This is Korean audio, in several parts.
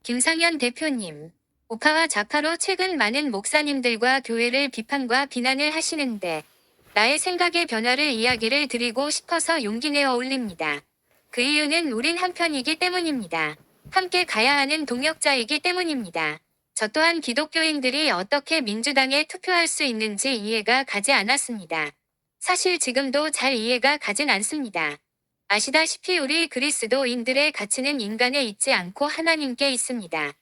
김상현 대표님, 우파와 좌파로 최근 많은 목사님들과 교회를 비판과 비난을 하시는데 나의 생각의 변화를 이야기를 드리고 싶어서 용기 내어 올립니다. 그 이유는 우린 한편이기 때문입니다. 함께 가야 하는 동역자이기 때문입니다. 저 또한 기독교인들이 어떻게 민주당에 투표할 수 있는지 이해가 가지 않았습니다. 사실 지금도 잘 이해가 가진 않습니다. 아시다시피 우리 그리스도인들의 가치는 인간에 있지 않고 하나님께 있습니다.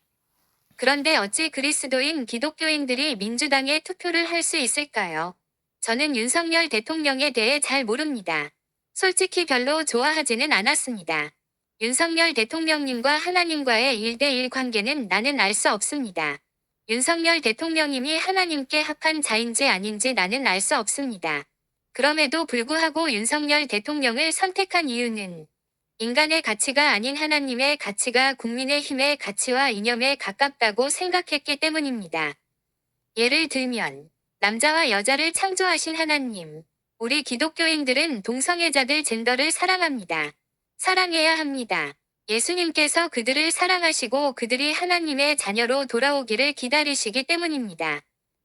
그런데 어찌 그리스도인 기독교인들이 민주당에 투표를 할 수 있을까요? 저는 윤석열 대통령에 대해 잘 모릅니다. 솔직히 별로 좋아하지는 않았습니다. 윤석열 대통령님과 하나님과의 1대1 관계는 나는 알 수 없습니다. 윤석열 대통령님이 하나님께 합한 자인지 아닌지 나는 알 수 없습니다. 그럼에도 불구하고 윤석열 대통령을 선택한 이유는 인간의 가치가 아닌 하나님의 가치가 국민의힘의 가치와 이념에 가깝다고 생각했기 때문입니다. 예를 들면 남자와 여자를 창조하신 하나님. 우리 기독교인들은 동성애자들 젠더를 사랑합니다. 사랑해야 합니다. 예수님께서 그들을 사랑하시고 그들이 하나님의 자녀로 돌아오기를 기다리시기 때문입니다.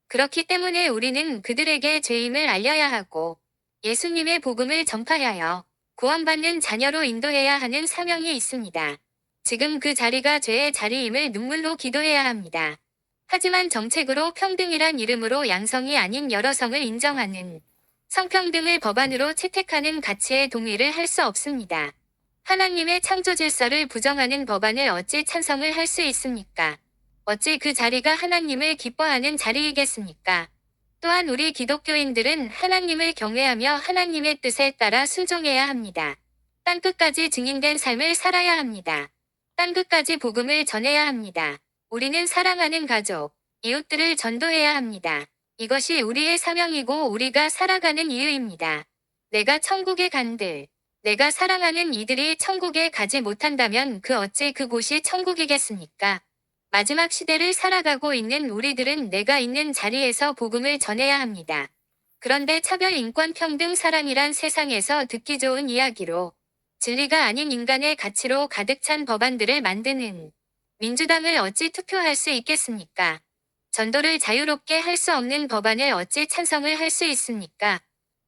그렇기 때문에 우리는 그들에게 죄임을 알려야 하고 예수님의 복음을 전파하여 구원받는 자녀로 인도해야 하는 사명이 있습니다. 지금 그 자리가 죄의 자리임을 눈물로 기도해야 합니다. 하지만 정책으로 평등이란 이름으로 양성이 아닌 여러성을 인정하는 성평등을 법안으로 채택하는 가치에 동의를 할 수 없습니다. 하나님의 창조 질서를 부정하는 법안을 어찌 찬성을 할 수 있습니까? 어찌 그 자리가 하나님을 기뻐하는 자리이겠습니까? 또한 우리 기독교인들은 하나님을 경외하며 하나님의 뜻에 따라 순종해야 합니다. 땅끝까지 증인된 삶을 살아야 합니다. 땅끝까지 복음을 전해야 합니다. 우리는 사랑하는 가족, 이웃들을 전도해야 합니다. 이것이 우리의 사명이고 우리가 살아가는 이유입니다. 내가 천국에 간들, 내가 사랑하는 이들이 천국에 가지 못한다면 그 어찌 그곳이 천국이겠습니까? 마지막 시대를 살아가고 있는 우리들은 내가 있는 자리에서 복음을 전해야 합니다. 그런데 차별, 인권, 평등, 사랑이란 세상에서 듣기 좋은 이야기로 진리가 아닌 인간의 가치로 가득 찬 법안들을 만드는 민주당을 어찌 투표할 수 있겠습니까? 전도를 자유롭게 할 수 없는 법안을 어찌 찬성을 할 수 있습니까?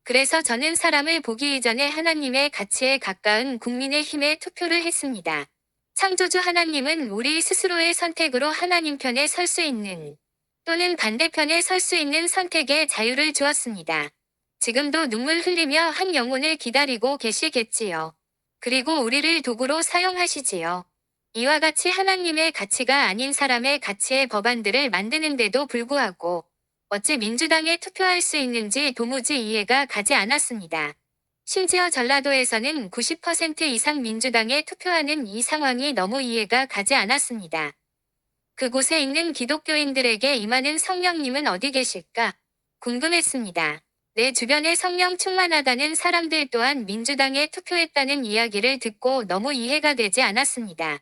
그래서 저는 사람을 보기 이전에 하나님의 가치에 가까운 국민의힘에 투표를 했습니다. 창조주 하나님은 우리 스스로의 선택으로 하나님 편에 설 수 있는 또는 반대편에 설 수 있는 선택의 자유를 주었습니다. 지금도 눈물 흘리며 한 영혼을 기다리고 계시겠지요. 그리고 우리를 도구로 사용하시지요. 이와 같이 하나님의 가치가 아닌 사람의 가치의 법안들을 만드는데도 불구하고 어찌 민주당에 투표할 수 있는지 도무지 이해가 가지 않았습니다. 심지어 전라도에서는 90% 이상 민주당에 투표하는 이 상황이 너무 이해가 가지 않았습니다. 그곳에 있는 기독교인들에게 임하는 성령님은 어디 계실까? 궁금했습니다. 내 주변에 성령 충만하다는 사람들 또한 민주당에 투표했다는 이야기를 듣고 너무 이해가 되지 않았습니다.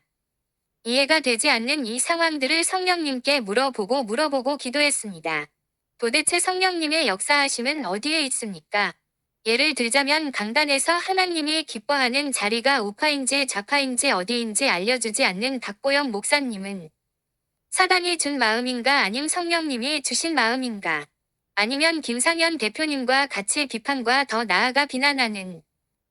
이해가 되지 않는 이 상황들을 성령님께 물어보고 기도했습니다. 도대체 성령님의 역사하심은 어디에 있습니까? 예를 들자면 강단에서 하나님이 기뻐하는 자리가 우파인지 좌파인지 어디인지 알려주지 않는 박보영 목사님은 사단이 준 마음인가 아님 성령님이 주신 마음인가? 아니면 김상현 대표님과 같이 비판과 더 나아가 비난하는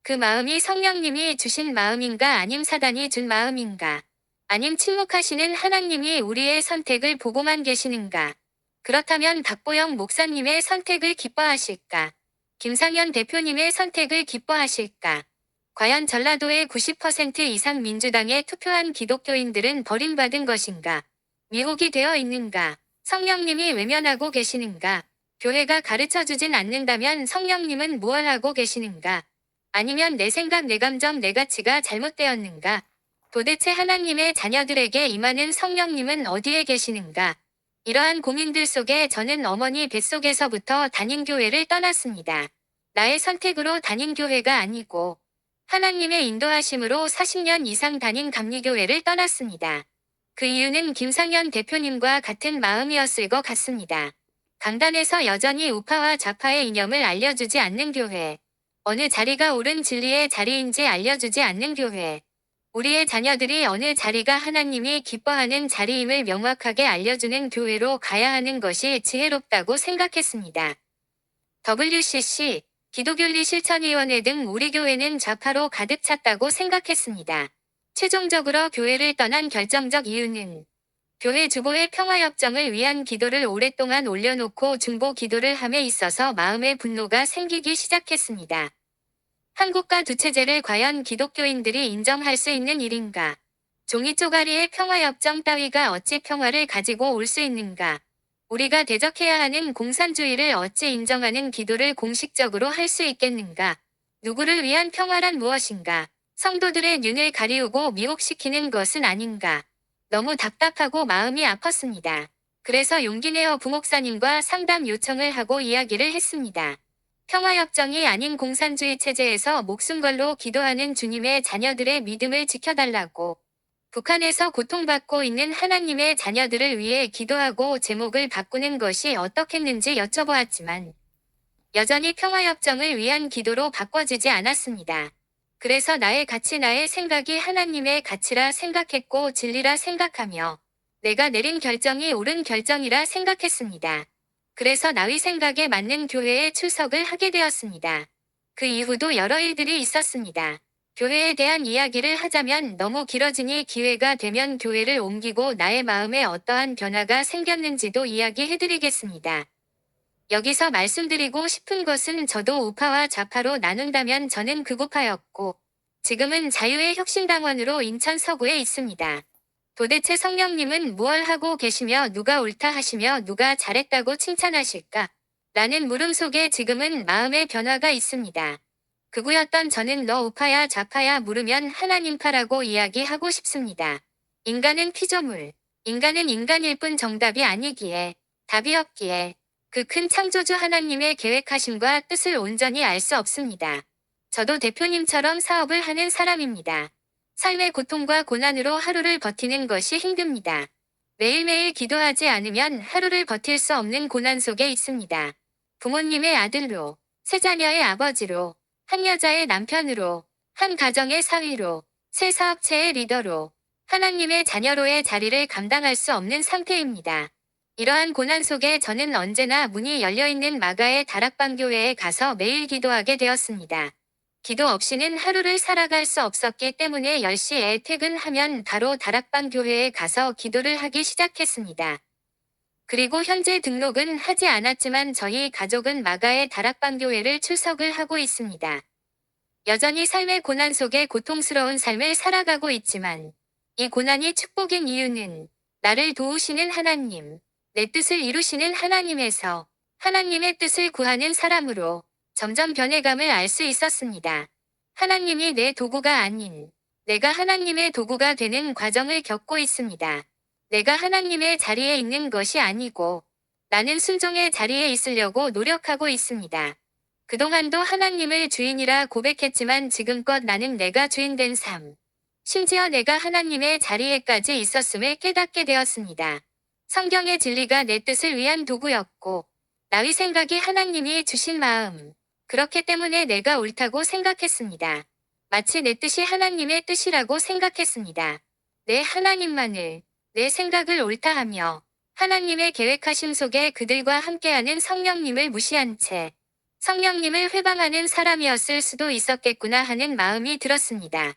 그 마음이 성령님이 주신 마음인가 아님 사단이 준 마음인가? 아님 침묵하시는 하나님이 우리의 선택을 보고만 계시는가? 그렇다면 박보영 목사님의 선택을 기뻐하실까? 김상현 대표님의 선택을 기뻐하실까? 과연 전라도의 90% 이상 민주당에 투표한 기독교인들은 버림받은 것인가? 미혹이 되어 있는가? 성령님이 외면하고 계시는가? 교회가 가르쳐주진 않는다면 성령님은 무엇 하고 계시는가? 아니면 내 생각, 내 감정, 내 가치가 잘못되었는가? 도대체 하나님의 자녀들에게 임하는 성령님은 어디에 계시는가? 이러한 고민들 속에 저는 어머니 뱃속에서부터 담임교회를 떠났습니다. 나의 선택으로 다닌 교회가 아니고 하나님의 인도하심으로 40년 이상 다닌 감리교회를 떠났습니다. 그 이유는 김상현 대표님과 같은 마음이었을 것 같습니다. 강단에서 여전히 우파와 좌파의 이념을 알려주지 않는 교회. 어느 자리가 옳은 진리의 자리인지 알려주지 않는 교회. 우리의 자녀들이 어느 자리가 하나님이 기뻐하는 자리임을 명확하게 알려주는 교회로 가야 하는 것이 지혜롭다고 생각했습니다. WCC, 기독윤리 실천위원회 등 우리 교회는 좌파로 가득 찼다고 생각했습니다. 최종적으로 교회를 떠난 결정적 이유는 교회 주보의 평화협정을 위한 기도를 오랫동안 올려놓고 중보 기도를 함에 있어서 마음의 분노가 생기기 시작했습니다. 한국과 두 체제를 과연 기독교인들이 인정할 수 있는 일인가? 종이 쪼가리의 평화협정 따위가 어찌 평화를 가지고 올 수 있는가? 우리가 대적해야 하는 공산주의를 어찌 인정하는 기도를 공식적으로 할 수 있겠는가? 누구를 위한 평화란 무엇인가? 성도들의 눈을 가리우고 미혹시키는 것은 아닌가? 너무 답답하고 마음이 아팠습니다. 그래서 용기내어 부목사님과 상담 요청을 하고 이야기를 했습니다. 평화협정이 아닌 공산주의 체제에서 목숨 걸로 기도하는 주님의 자녀들의 믿음을 지켜달라고, 북한에서 고통받고 있는 하나님의 자녀들을 위해 기도하고 제목을 바꾸는 것이 어떻겠는지 여쭤보았지만 여전히 평화협정을 위한 기도로 바꿔지지 않았습니다. 그래서 나의 가치, 나의 생각이 하나님의 가치라 생각했고 진리라 생각하며 내가 내린 결정이 옳은 결정이라 생각했습니다. 그래서 나의 생각에 맞는 교회에 출석을 하게 되었습니다. 그 이후도 여러 일들이 있었습니다. 교회에 대한 이야기를 하자면 너무 길어지니 기회가 되면 교회를 옮기고 나의 마음에 어떠한 변화가 생겼는지도 이야기해드리겠습니다. 여기서 말씀드리고 싶은 것은 저도 우파와 좌파로 나눈다면 저는 극우파였고 지금은 자유의 혁신당원으로 인천 서구에 있습니다. 도대체 성령님은 무얼 하고 계시며 누가 옳다 하시며 누가 잘했다고 칭찬하실까? 라는 물음 속에 지금은 마음의 변화가 있습니다. 극우였던 저는 너 우파야 좌파야 물으면 하나님파라고 이야기하고 싶습니다. 인간은 피조물. 인간은 인간일 뿐 정답이 아니기에, 답이 없기에, 그 큰 창조주 하나님의 계획하심과 뜻을 온전히 알 수 없습니다. 저도 대표님처럼 사업을 하는 사람입니다. 삶의 고통과 고난으로 하루를 버티는 것이 힘듭니다. 매일매일 기도하지 않으면 하루를 버틸 수 없는 고난 속에 있습니다. 부모님의 아들로, 세 자녀의 아버지로, 한 여자의 남편으로, 한 가정의 사위로, 새 사업체의 리더로, 하나님의 자녀로의 자리를 감당할 수 없는 상태입니다. 이러한 고난 속에 저는 언제나 문이 열려있는 마가의 다락방 교회에 가서 매일 기도하게 되었습니다. 기도 없이는 하루를 살아갈 수 없었기 때문에 10시에 퇴근하면 바로 다락방 교회에 가서 기도를 하기 시작했습니다. 그리고 현재 등록은 하지 않았지만 저희 가족은 마가의 다락방 교회를 출석을 하고 있습니다. 여전히 삶의 고난 속에 고통스러운 삶을 살아가고 있지만 이 고난이 축복인 이유는 나를 도우시는 하나님, 내 뜻을 이루시는 하나님에서 하나님의 뜻을 구하는 사람으로 점점 변해감을 알 수 있었습니다. 하나님이 내 도구가 아닌 내가 하나님의 도구가 되는 과정을 겪고 있습니다. 내가 하나님의 자리에 있는 것이 아니고 나는 순종의 자리에 있으려고 노력하고 있습니다. 그동안도 하나님을 주인이라 고백했지만 지금껏 나는 내가 주인 된 삶. 심지어 내가 하나님의 자리에까지 있었음을 깨닫게 되었습니다. 성경의 진리가 내 뜻을 위한 도구였고 나의 생각이 하나님이 주신 마음. 그렇기 때문에 내가 옳다고 생각했습니다. 마치 내 뜻이 하나님의 뜻이라고 생각했습니다. 내 하나님만을, 내 생각을 옳다 하며 하나님의 계획하심 속에 그들과 함께하는 성령님을 무시한 채 성령님을 회방하는 사람이었을 수도 있었겠구나 하는 마음이 들었습니다.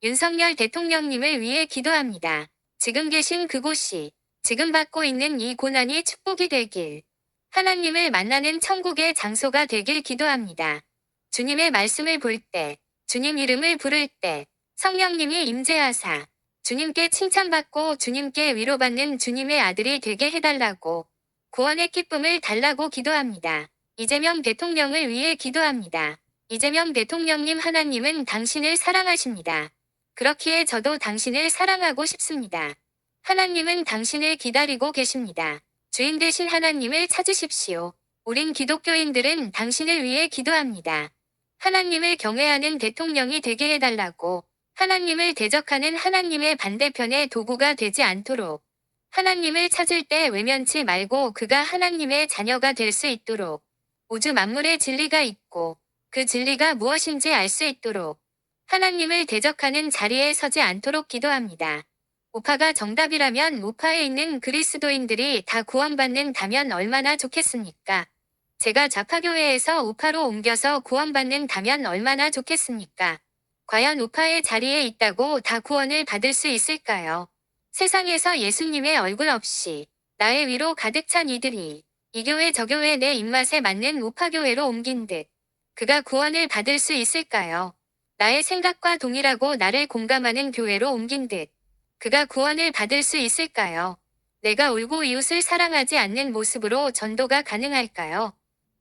윤석열 대통령님을 위해 기도합니다. 지금 계신 그곳이, 지금 받고 있는 이 고난이 축복이 되길, 하나님을 만나는 천국의 장소가 되길 기도합니다. 주님의 말씀을 볼 때, 주님 이름을 부를 때, 성령님이 임재하사, 주님께 칭찬받고 주님께 위로받는 주님의 아들이 되게 해달라고, 구원의 기쁨을 달라고 기도합니다. 이재명 대통령을 위해 기도합니다. 이재명 대통령님 하나님은 당신을 사랑하십니다. 그렇기에 저도 당신을 사랑하고 싶습니다. 하나님은 당신을 기다리고 계십니다. 주인 되신 하나님을 찾으십시오. 우린 기독교인들은 당신을 위해 기도합니다. 하나님을 경외하는 대통령이 되게 해달라고, 하나님을 대적하는 하나님의 반대편의 도구가 되지 않도록, 하나님을 찾을 때 외면치 말고 그가 하나님의 자녀가 될 수 있도록, 우주 만물의 진리가 있고 그 진리가 무엇인지 알 수 있도록 하나님을 대적하는 자리에 서지 않도록 기도합니다. 우파가 정답이라면 우파에 있는 그리스도인들이 다 구원받는다면 얼마나 좋겠습니까? 제가 좌파교회에서 우파로 옮겨서 구원받는다면 얼마나 좋겠습니까? 과연 우파의 자리에 있다고 다 구원을 받을 수 있을까요? 세상에서 예수님의 얼굴 없이 나의 위로 가득 찬 이들이 이 교회 저 교회 내 입맛에 맞는 우파교회로 옮긴 듯 그가 구원을 받을 수 있을까요? 나의 생각과 동일하고 나를 공감하는 교회로 옮긴 듯 그가 구원을 받을 수 있을까요? 내가 울고 이웃을 사랑하지 않는 모습으로 전도가 가능할까요?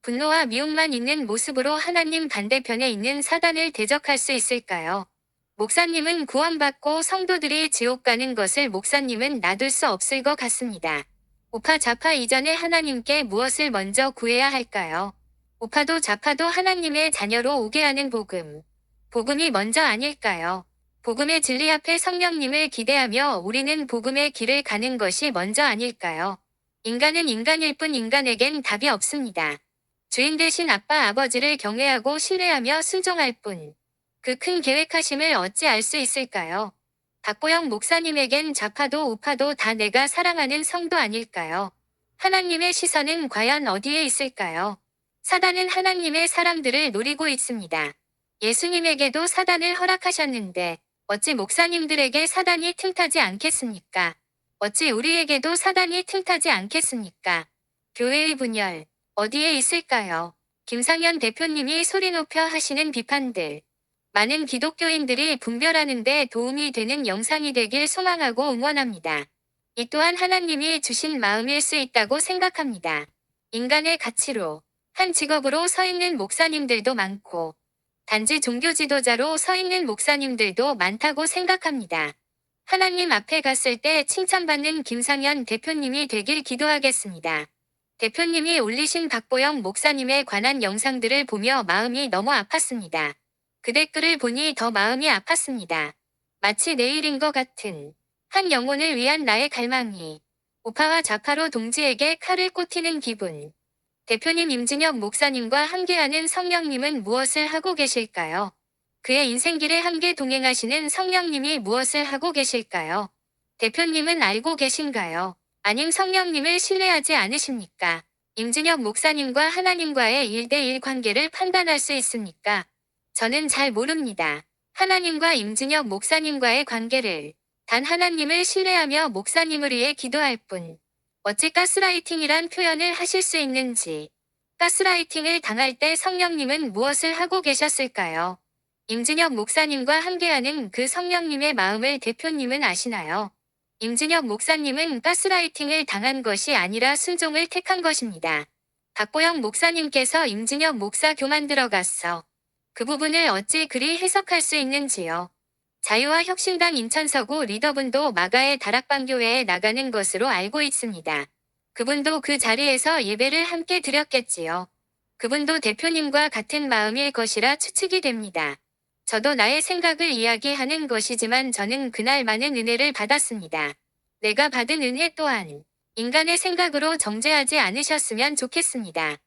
분노와 미움만 있는 모습으로 하나님 반대편에 있는 사단을 대적할 수 있을까요? 목사님은 구원받고 성도들이 지옥 가는 것을 목사님은 놔둘 수 없을 것 같습니다. 우파 좌파 이전에 하나님께 무엇을 먼저 구해야 할까요? 우파도 좌파도 하나님의 자녀로 오게 하는 복음. 복음이 먼저 아닐까요? 복음의 진리 앞에 성령님을 기대하며 우리는 복음의 길을 가는 것이 먼저 아닐까요? 인간은 인간일 뿐 인간에겐 답이 없습니다. 주인 대신 아빠 아버지를 경외하고 신뢰하며 순종할 뿐. 그 큰 계획하심을 어찌 알 수 있을까요? 박보영 목사님에겐 좌파도 우파도 다 내가 사랑하는 성도 아닐까요? 하나님의 시선은 과연 어디에 있을까요? 사단은 하나님의 사람들을 노리고 있습니다. 예수님에게도 사단을 허락하셨는데 어찌 목사님들에게 사단이 틈타지 않겠습니까? 어찌 우리에게도 사단이 틈타지 않겠습니까? 교회의 분열 어디에 있을까요? 김상현 대표님이 소리 높여 하시는 비판들. 많은 기독교인들이 분별하는 데 도움이 되는 영상이 되길 소망하고 응원합니다. 이 또한 하나님이 주신 마음일 수 있다고 생각합니다. 인간의 가치로 한 직업으로 서 있는 목사님들도 많고 단지 종교 지도자로 서 있는 목사님들도 많다고 생각합니다. 하나님 앞에 갔을 때 칭찬받는 김상현 대표님이 되길 기도하겠습니다. 대표님이 올리신 박보영 목사님에 관한 영상들을 보며 마음이 너무 아팠습니다. 그 댓글을 보니 더 마음이 아팠습니다. 마치 내일인 것 같은 한 영혼을 위한 나의 갈망이 우파와 좌파로 동지에게 칼을 꽂히는 기분. 대표님 임진혁 목사님과 함께하는 성령님은 무엇을 하고 계실까요? 그의 인생길에 함께 동행하시는 성령님이 무엇을 하고 계실까요? 대표님은 알고 계신가요? 아님 성령님을 신뢰하지 않으십니까? 임진혁 목사님과 하나님과의 1대1 관계를 판단할 수 있습니까? 저는 잘 모릅니다. 하나님과 임진혁 목사님과의 관계를 단 하나님을 신뢰하며 목사님을 위해 기도할 뿐. 어찌 가스라이팅이란 표현을 하실 수 있는지. 가스라이팅을 당할 때 성령님은 무엇을 하고 계셨을까요? 임진혁 목사님과 함께하는 그 성령님의 마음을 대표님은 아시나요? 임진혁 목사님은 가스라이팅을 당한 것이 아니라 순종을 택한 것입니다. 박보영 목사님께서 임진혁 목사 교만 들어갔어. 그 부분을 어찌 그리 해석할 수 있는지요? 자유와 혁신당 인천서구 리더분도 마가의 다락방교회에 나가는 것으로 알고 있습니다. 그분도 그 자리에서 예배를 함께 드렸겠지요. 그분도 대표님과 같은 마음일 것이라 추측이 됩니다. 저도 나의 생각을 이야기하는 것이지만 저는 그날 많은 은혜를 받았습니다. 내가 받은 은혜 또한 인간의 생각으로 정죄하지 않으셨으면 좋겠습니다.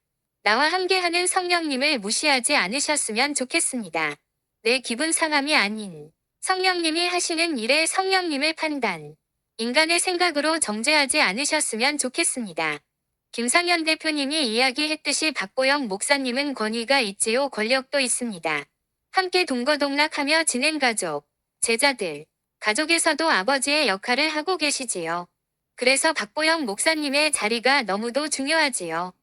나와 함께하는 성령님을 무시하지 않으셨으면 좋겠습니다. 내 기분 상함이 아닌 성령님이 하시는 일에 성령님을 판단, 인간의 생각으로 정죄하지 않으셨으면 좋겠습니다. 김상현 대표님이 이야기했듯이 박보영 목사님은 권위가 있지요. 권력도 있습니다. 함께 동거동락하며 지낸 가족, 제자들, 가족에서도 아버지의 역할을 하고 계시지요. 그래서 박보영 목사님의 자리가 너무도 중요하지요.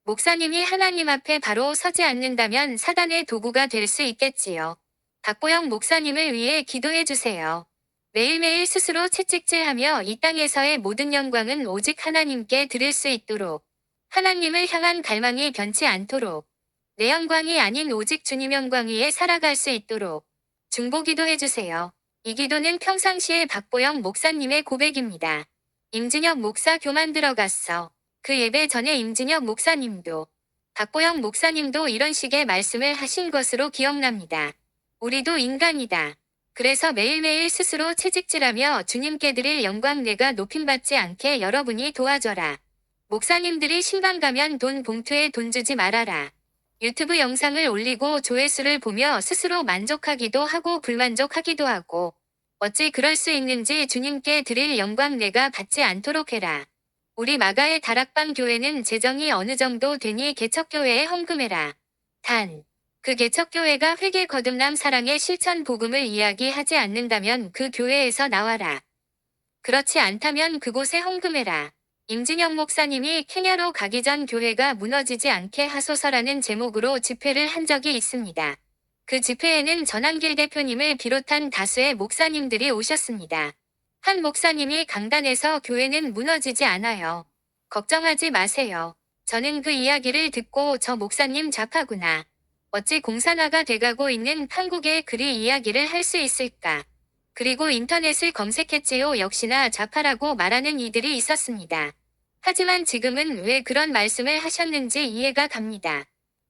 목사님이 하나님 앞에 바로 서지 않는다면 사단의 도구가 될 수 있겠지요. 박보영 목사님을 위해 기도해 주세요. 매일매일 스스로 채찍질하며 이 땅에서의 모든 영광은 오직 하나님께 드릴 수 있도록 하나님을 향한 갈망이 변치 않도록 내 영광이 아닌 오직 주님 영광 위에 살아갈 수 있도록 중보기도 해주세요. 이 기도는 평상시에 박보영 목사님의 고백입니다. 임진혁 목사 교만 들어갔어. 그 예배 전에 임진혁 목사님도 박보영 목사님도 이런 식의 말씀을 하신 것으로 기억납니다. 우리도 인간이다. 그래서 매일매일 스스로 채찍질하며 주님께 드릴 영광 내가 높임받지 않게 여러분이 도와줘라. 목사님들이 신방 가면 돈 봉투에 돈 주지 말아라. 유튜브 영상을 올리고 조회수를 보며 스스로 만족하기도 하고 불만족하기도 하고 어찌 그럴 수 있는지 주님께 드릴 영광 내가 받지 않도록 해라. 우리 마가의 다락방 교회는 재정이 어느 정도 되니 개척교회에 헌금해라. 단, 그 개척교회가 회개 거듭남 사랑의 실천 복음을 이야기하지 않는다면 그 교회에서 나와라. 그렇지 않다면 그곳에 헌금해라. 임진영 목사님이 케냐로 가기 전 교회가 무너지지 않게 하소서라는 제목으로 집회를 한 적이 있습니다. 그 집회에는 전한길 대표님을 비롯한 다수의 목사님들이 오셨습니다. 한 목사님이 강단에서 교회는 무너지지 않아요. 걱정하지 마세요. 저는 그 이야기를 듣고 저 목사님 좌파구나. 어찌 공산화가 돼가고 있는 한국에 그리 이야기를 할 수 있을까. 그리고 인터넷을 검색했지요. 역시나 좌파라고 말하는 이들이 있었습니다. 하지만 지금은 왜 그런 말씀을 하셨는지 이해가 갑니다.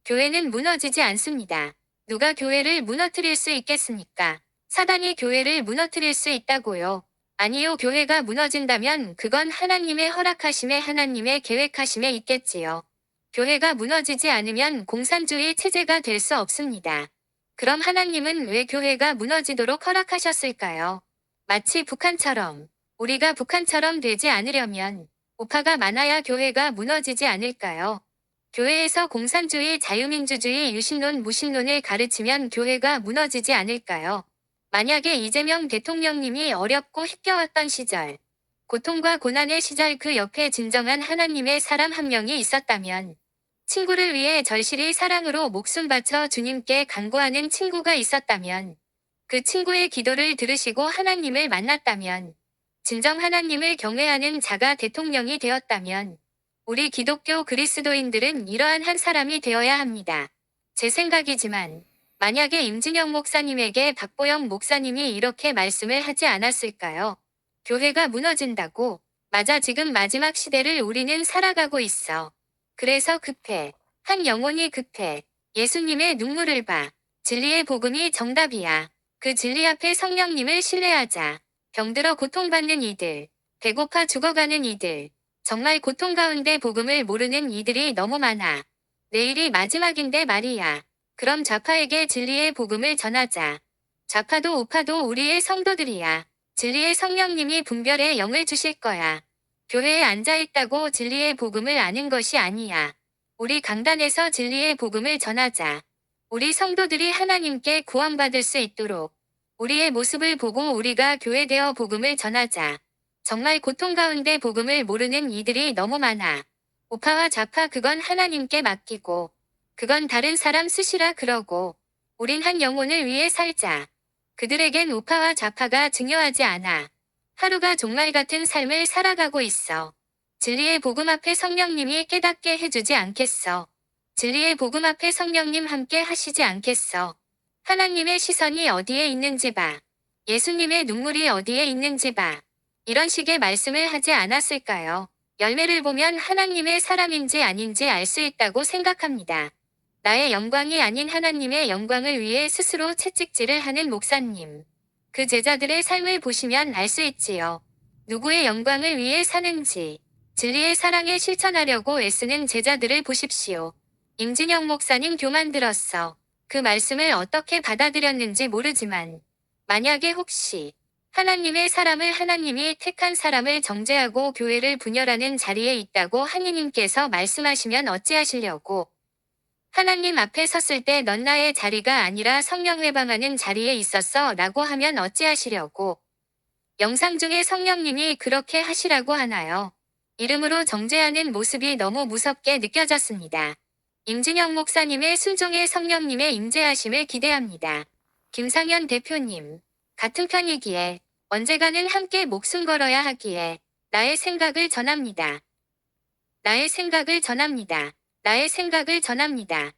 교회는 무너지지 않습니다. 누가 교회를 무너뜨릴 수 있겠습니까? 사단이 교회를 무너뜨릴 수 있다고요. 아니요. 교회가 무너진다면 그건 하나님의 허락하심에 하나님의 계획하심에 있겠지요. 교회가 무너지지 않으면 공산주의 체제가 될 수 없습니다. 그럼 하나님은 왜 교회가 무너지도록 허락하셨을까요? 마치 북한처럼 우리가 북한처럼 되지 않으려면 우파가 많아야 교회가 무너지지 않을까요? 교회에서 공산주의, 자유민주주의, 유신론, 무신론을 가르치면 교회가 무너지지 않을까요? 만약에 이재명 대통령님이 어렵고 힘겨웠던 시절, 고통과 고난의 시절 그 옆에 진정한 하나님의 사람 한 명이 있었다면, 친구를 위해 절실히 사랑으로 목숨 바쳐 주님께 간구하는 친구가 있었다면, 그 친구의 기도를 들으시고 하나님을 만났다면, 진정 하나님을 경외하는 자가 대통령이 되었다면, 우리 기독교 그리스도인들은 이러한 한 사람이 되어야 합니다. 제 생각이지만, 만약에 임진영 목사님에게 박보영 목사님이 이렇게 말씀을 하지 않았을까요? 교회가 무너진다고. 맞아, 지금 마지막 시대를 우리는 살아가고 있어. 그래서 급해. 한 영혼이 급해. 예수님의 눈물을 봐. 진리의 복음이 정답이야. 그 진리 앞에 성령님을 신뢰하자. 병들어 고통받는 이들, 배고파 죽어가는 이들, 정말 고통 가운데 복음을 모르는 이들이 너무 많아. 내일이 마지막인데 말이야. 그럼 좌파에게 진리의 복음을 전하자. 좌파도 우파도 우리의 성도들이야. 진리의 성령님이 분별의 영을 주실 거야. 교회에 앉아있다고 진리의 복음을 아는 것이 아니야. 우리 강단에서 진리의 복음을 전하자. 우리 성도들이 하나님께 구원받을 수 있도록 우리의 모습을 보고 우리가 교회되어 복음을 전하자. 정말 고통 가운데 복음을 모르는 이들이 너무 많아. 우파와 좌파 그건 하나님께 맡기고 그건 다른 사람 쓰시라 그러고 우린 한 영혼을 위해 살자. 그들에겐 우파와 좌파가 중요하지 않아. 하루가 종말 같은 삶을 살아가고 있어. 진리의 복음 앞에 성령님이 깨닫게 해주지 않겠어. 진리의 복음 앞에 성령님 함께 하시지 않겠어. 하나님의 시선이 어디에 있는지 봐. 예수님의 눈물이 어디에 있는지 봐. 이런 식의 말씀을 하지 않았을까요? 열매를 보면 하나님의 사람인지 아닌지 알 수 있다고 생각합니다. 나의 영광이 아닌 하나님의 영광을 위해 스스로 채찍질을 하는 목사님. 그 제자들의 삶을 보시면 알 수 있지요. 누구의 영광을 위해 사는지, 진리의 사랑에 실천하려고 애쓰는 제자들을 보십시오. 임진영 목사님 교만 들었어. 그 말씀을 어떻게 받아들였는지 모르지만, 만약에 혹시 하나님의 사람을 하나님이 택한 사람을 정죄하고 교회를 분열하는 자리에 있다고 하느님께서 말씀하시면 어찌하시려고? 하나님 앞에 섰을 때 넌 나의 자리가 아니라 성령 회방하는 자리에 있었어 라고 하면 어찌하시려고? 영상 중에 성령님이 그렇게 하시라고 하나요? 이름으로 정죄하는 모습이 너무 무섭게 느껴졌습니다. 임진영 목사님의 순종의 성령님의 임재하심을 기대합니다. 김상현 대표님. 같은 편이기에 언제가는 함께 목숨 걸어야 하기에 나의 생각을 전합니다. 나의 생각을 전합니다. 나의 생각을 전합니다.